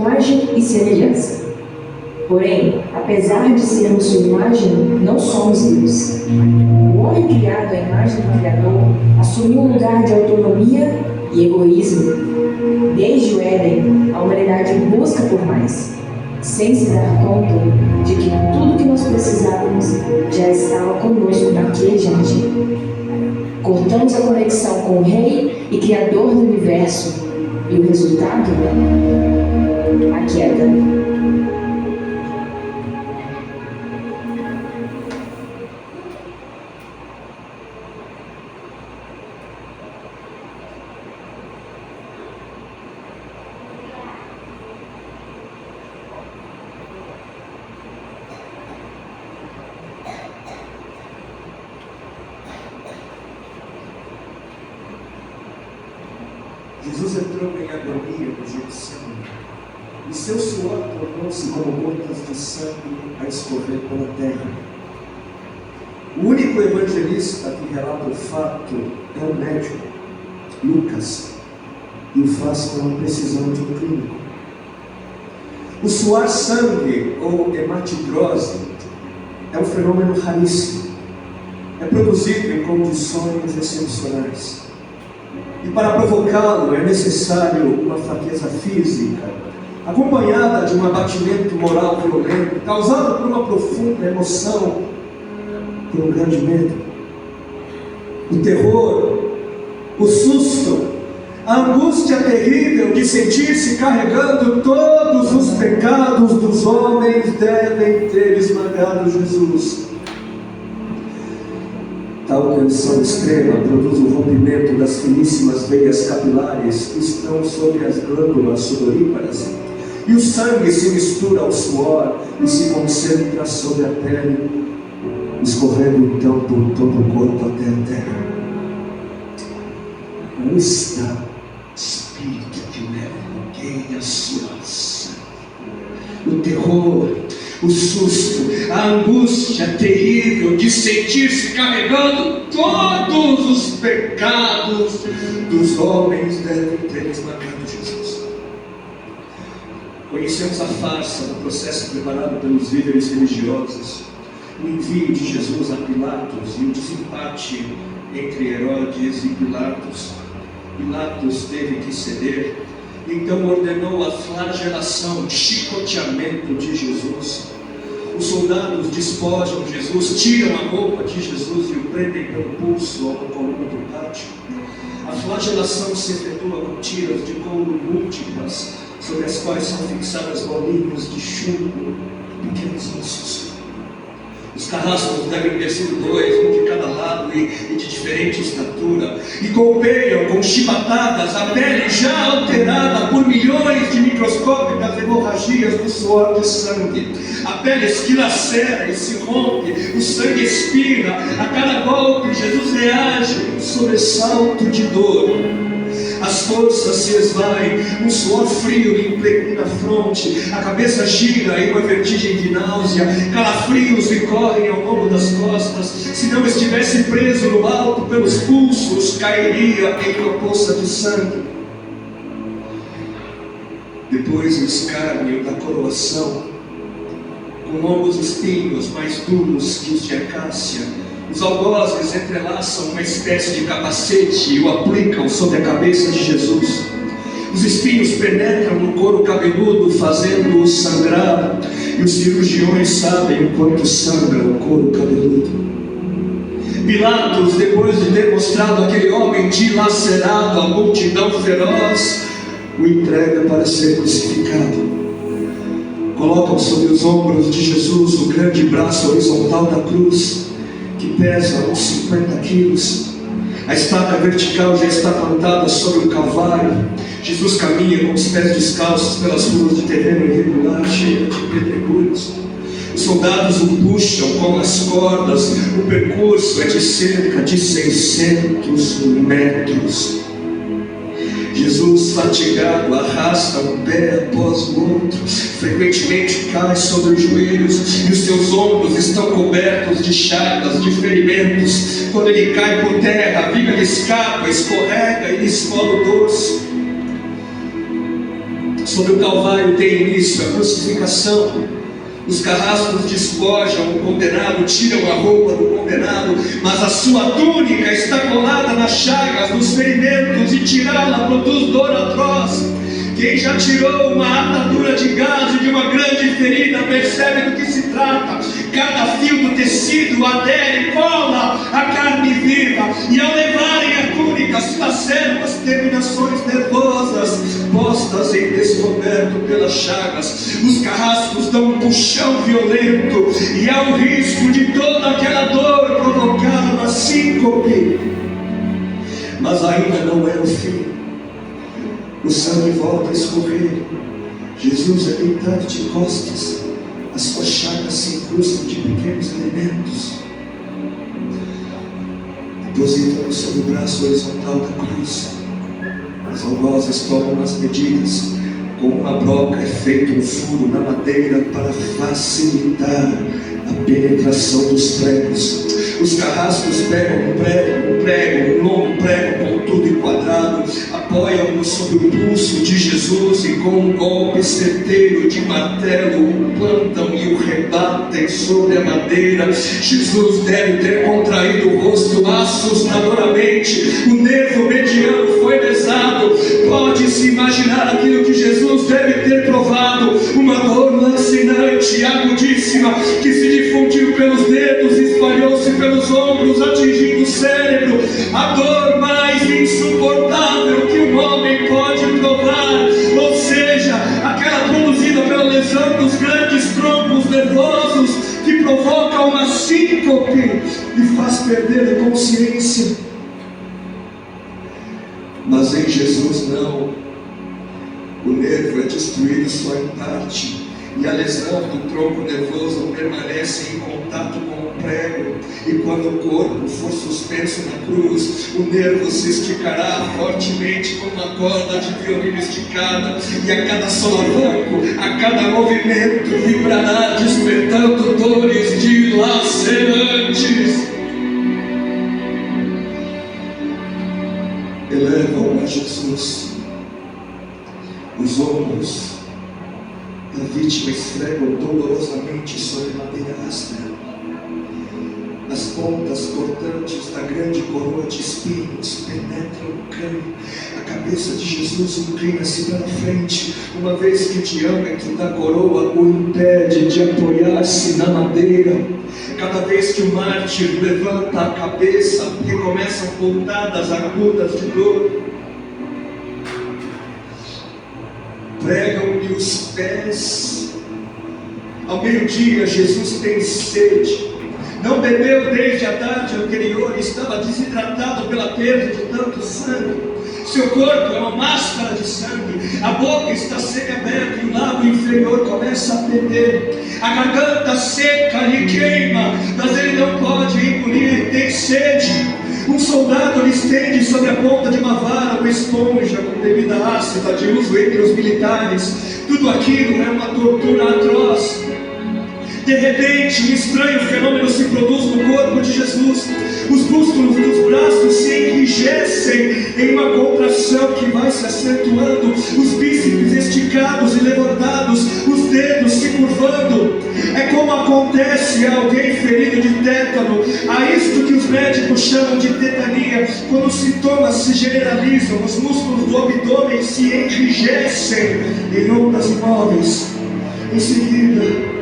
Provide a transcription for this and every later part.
imagem e semelhança. Porém, apesar de sermos sua imagem, não somos Deus. O homem criado à imagem do Criador assumiu um lugar de autonomia e egoísmo. Desde o Éden, a humanidade busca por mais, sem se dar conta de que tudo que nós precisávamos já estava conosco naquele jardim. Cortamos a conexão com o Rei e Criador do Universo, e o resultado? A queda. Jesus entrou em agonia no Getsemane, e seu suor tornou-se como gotas de sangue a escorrer pela terra. O único evangelista que relata o fato é o médico, Lucas, e o faz com a precisão de um clínico. O suar sangue, ou hematidrose, é um fenômeno raríssimo. É produzido em condições excepcionais. E para provocá-lo é necessário uma fraqueza física, acompanhada de um abatimento moral violento, causado por uma profunda emoção, por um grande medo. O terror, o susto, a angústia terrível de sentir-se carregando todos os pecados dos homens devem ter esmagado Jesus. Tal tensão extrema produz o rompimento das finíssimas veias capilares que estão sobre as glândulas sudoríparas, e o sangue se mistura ao suor e se concentra sobre a pele, escorrendo então por todo o corpo até a terra. Não está espírito que leva ninguém à sua ação. O terror, o susto, a angústia terrível de sentir-se carregando todos os pecados dos homens devem ter esmagado Jesus. Conhecemos a farsa do processo preparado pelos líderes religiosos, o envio de Jesus a Pilatos e o desempate entre Herodes e Pilatos. Pilatos teve que ceder, então ordenou a flagelação, chicoteamento de Jesus. Os soldados despojam Jesus, tiram a roupa de Jesus e o prendem pelo pulso ao coluna do pátio. A flagelação se efetua com tiras de couro múltiplas, sobre as quais são fixadas bolinhas de chumbo e pequenos ossos. Os carrascos devem ter sido 2, um de cada lado e de diferente estatura, e golpeiam com chibatadas a pele já alterada por milhões de microscópicas hemorragias do suor de sangue. A pele esquilacera e se rompe, o sangue espirra, a cada golpe Jesus reage em um sobressalto de dor. As forças se esvaem, um suor frio lhe impregna a fronte, a cabeça gira em uma vertigem de náusea, calafrios lhe correm ao longo das costas. Se não estivesse preso no alto pelos pulsos, cairia em uma poça de sangue. Depois o escárnio da coroação, com longos espinhos mais duros que os de acácia. Os algozes entrelaçam uma espécie de capacete e o aplicam sobre a cabeça de Jesus. Os espinhos penetram no couro cabeludo, fazendo-o sangrar, e os cirurgiões sabem o quanto sangra o couro cabeludo. Pilatos, depois de ter mostrado aquele homem dilacerado à multidão feroz, o entrega para ser crucificado. Colocam sobre os ombros de Jesus o grande braço horizontal da cruz, que pesa uns 50 quilos. A estaca vertical já está plantada sobre o calvário. Jesus caminha com os pés descalços pelas ruas de terreno irregular, cheia de pedregulhos. Os soldados o puxam com as cordas. O percurso é de cerca de 600 metros. Jesus, fatigado, arrasta um pé após o outro, frequentemente cai sobre os joelhos, e os seus ombros estão cobertos de chagas, de ferimentos. Quando ele cai por terra, a viga lhe escapa, escorrega e lhe esfola o dorso. Sobre o Calvário tem início a crucificação. Os carrascos despojam o condenado, tiram a roupa do condenado, mas a sua túnica está colada nas chagas, nos ferimentos, e tirá-la produz dor atroz. Quem já tirou uma atadura de gás de uma grande ferida percebe do que se trata. Cada fio do tecido adere, cola a carne viva, e ao levarem a túnica se laceram as terminações nervosas postas em descoberto pelas chagas. Os carrascos dão um puxão violento, e há o risco de toda aquela dor provocar uma síncope. Mas ainda não é o fim. O sangue volta a escorrer. Jesus é deitado de costas. As suas chagas se incrustam de pequenos elementos. Deposita-no sobre o braço horizontal da cruz. As algozes tomam as medidas. Com uma broca é feito um furo na madeira para facilitar a penetração dos pregos. Os carrascos pegam um longo prego pontudo e quadrado, apoiam-no sobre o pulso de Jesus e com um golpe certeiro de martelo o plantam e o rebatem sobre a madeira. Jesus deve ter contraído o rosto assustadoramente, o nervo mediano foi lesado. Pode-se imaginar aquilo que Jesus deve ter provado: uma dor lancinante e agudíssima que se difundiu pelos dedos e espalhou-se pelos ombros, atingindo o cérebro. A dor mais insuportável que um homem pode provar, ou seja, aquela produzida pela lesão dos grandes troncos nervosos que provoca uma síncope e faz perder a consciência. Mas em Jesus não. O nervo é destruído só em parte, e a lesão do tronco nervoso permanece em contato com o prego. E quando o corpo for suspenso na cruz, o nervo se esticará fortemente como uma corda de violino esticada, e a cada solavanco, a cada movimento, vibrará despertando dores dilacerantes. Elevam a Jesus. Os ombros da vítima esfregam dolorosamente sobre madeira áspera. As pontas cortantes da grande coroa de espinhos penetram o crânio. A cabeça de Jesus inclina-se para frente, uma vez que o diâmetro da coroa o impede de apoiar-se na madeira. Cada vez que o mártir levanta a cabeça, recomeçam pontadas agudas de dor. Pregam-lhe os pés. Ao meio-dia, Jesus tem sede. Não bebeu desde a tarde anterior, estava desidratado pela perda de tanto sangue. Seu corpo é uma máscara de sangue. A boca está semi-aberta e o lábio inferior começa a perder. A garganta seca lhe queima, mas ele não pode engolir, tem sede. Um soldado lhe estende sobre a ponta de uma vara uma esponja com bebida ácida de uso entre os militares. Tudo aquilo é uma tortura atroz. De repente, um estranho fenômeno se produz no corpo de Jesus. Os músculos dos braços se enrijecem em uma contração que vai se acentuando, os bíceps esticados e levantados, os dedos se curvando. É como acontece a alguém ferido de tétano, a isto que os médicos chamam de tetania. Quando os sintomas se generalizam, os músculos do abdômen se enrijecem em ondas imóveis. Em seguida,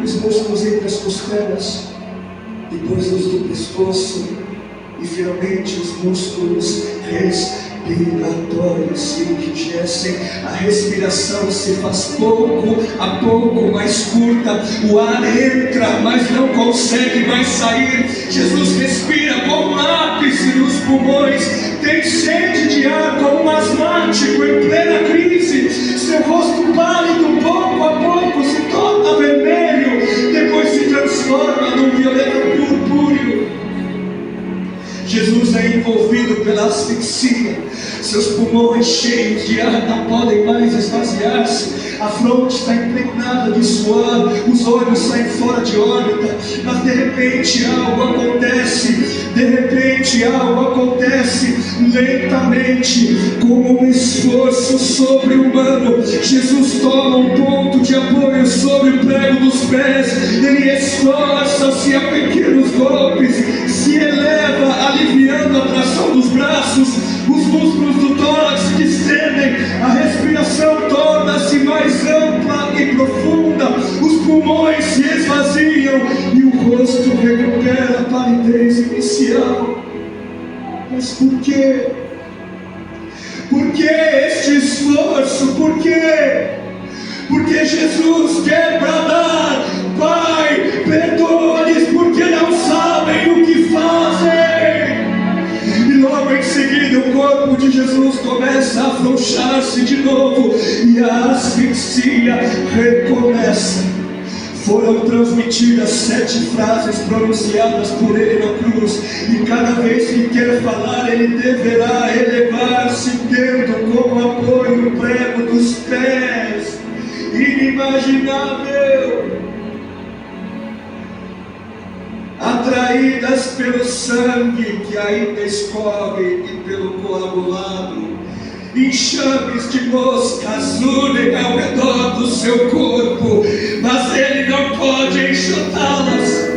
os músculos entre as costelas, depois os do pescoço e finalmente os músculos respiratórios se enrijecem. A respiração se faz pouco a pouco mais curta. O ar entra, mas não consegue mais sair. Jesus respira com um ápice nos pulmões. Tem sede de ar como um asmático em plena crise. Seu rosto pálido, pouco a pouco, se torna vermelho, depois se transforma num violeta purpúreo. Jesus é envolvido pela asfixia. Seus pulmões cheios de ar não podem mais esvaziar-se. a fronte está impregnada de suor, os olhos saem fora de órbita, mas de repente algo acontece, lentamente, como um esforço sobre-humano. Jesus toma um ponto de apoio sobre o prego dos pés, ele esforça-se a pequenos golpes, se eleva, aliviando a tração dos braços, os músculos do tórax se distendem, a respiração torna-se mais ampla e profunda, os pulmões se esvaziam e o rosto recupera a palidez inicial. Mas por quê? Por que este esforço? Por quê? Porque Jesus quer bradar: Pai, perdoa-lhes porque não sabem o que fazem. E logo em seguida o corpo de Jesus começa a afrouxar-se de novo e a asfixia recomeça. Foram transmitidas 7 frases pronunciadas por ele na cruz, e cada vez que quer falar ele deverá elevar-se tendo como apoio o prego dos pés. Inimaginável. Atraídas pelo sangue que ainda escorre e pelo coagulado, enxames de moscas unem ao redor do seu corpo, mas ele não pode enxotá-las.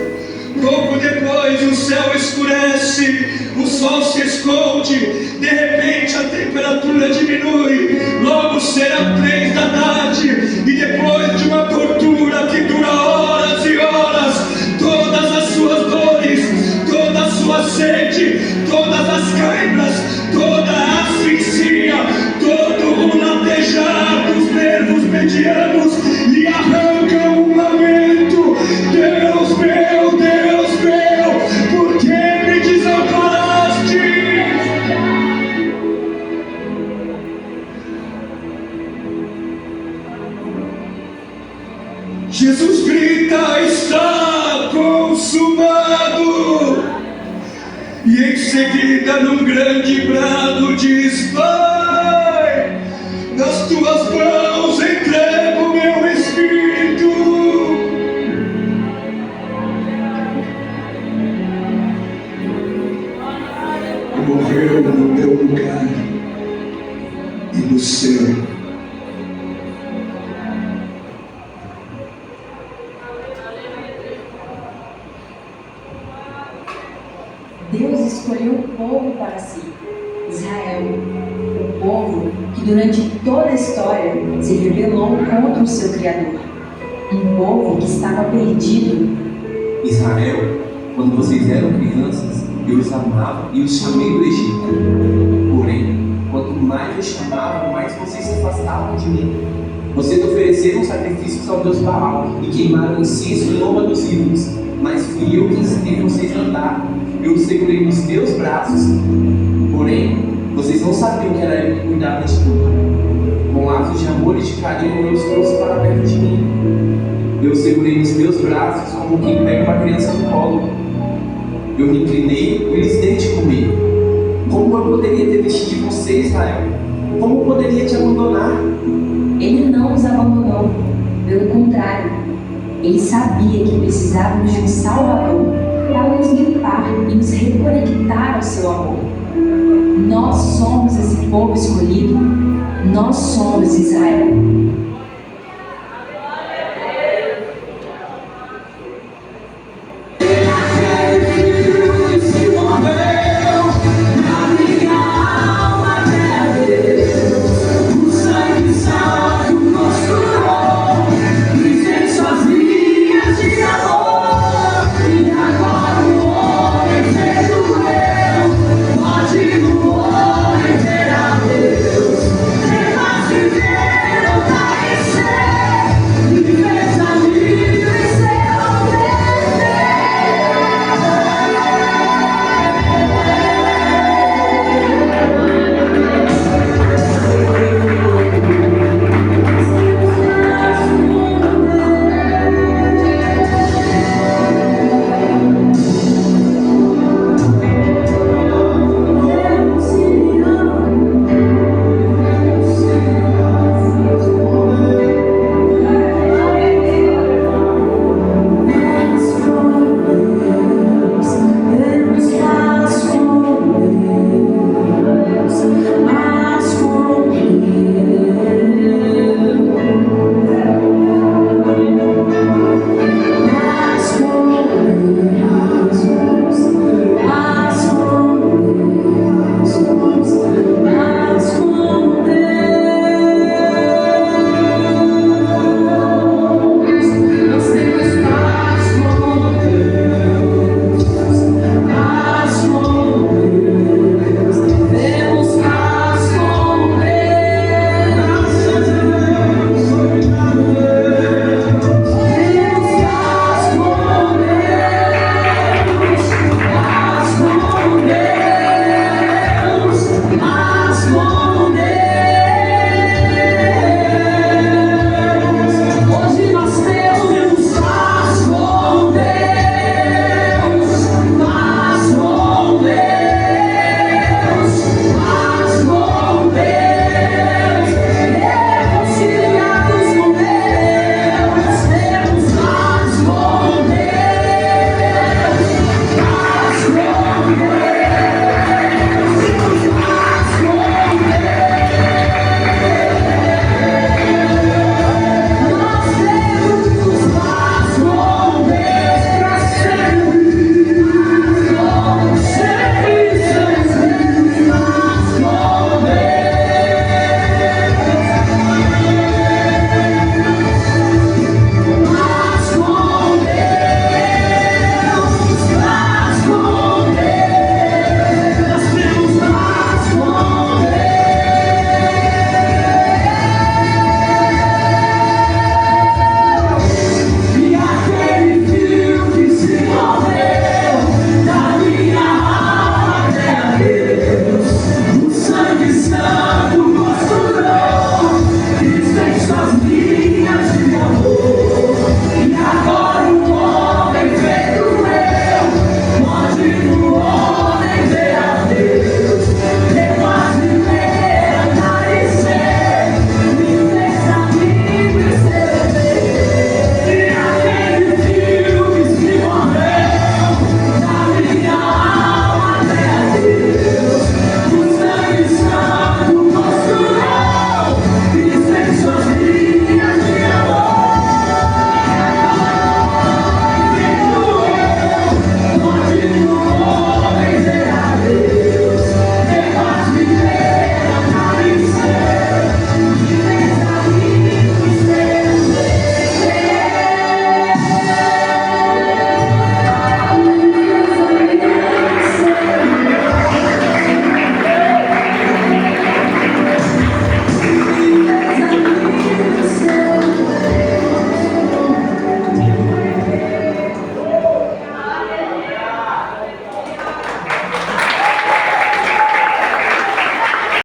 Pouco depois o céu escurece, o sol se esconde, de repente a temperatura diminui, logo serão 3 da tarde, e depois de uma tortura que dura horas e horas, todas as suas dores, toda a sua sede, todas as câimbras, toda a asfixia, todo o latejar dos nervos medianos lhe arrancam um lamento: Deus meu, por que me desamparaste? Jesus grita: está consumado. E em seguida, num grande brado, diz: Pai, nas tuas mãos entrego meu espírito. Morreu no meu lugar e no seu. Deus escolheu um povo para si, Israel, o povo que durante toda a história se rebelou contra o seu Criador, um povo que estava perdido. Israel, quando vocês eram crianças, eu os amava e os chamei do Egito. Porém, quanto mais eu chamava, mais vocês se afastavam de mim. Vocês ofereceram sacrifícios ao Deus Baal e queimaram incenso em loma dos ídolos, mas fui eu que ensinei vocês a andar. Eu os segurei nos meus braços. Porém, vocês não sabiam que era eu que cuidava de tudo. Com laços de amor e de carinho, eu os trouxe para perto de mim. Eu os segurei nos meus braços como quem pega uma criança no colo. Eu me inclinei e lhes dei de comer. Como eu poderia ter deixado de você, Israel? Como eu poderia te abandonar? Ele não os abandonou, pelo contrário, ele sabia que precisávamos de um Salvador para nos limpar e nos reconectar ao seu amor. Nós somos esse povo escolhido, nós somos Israel.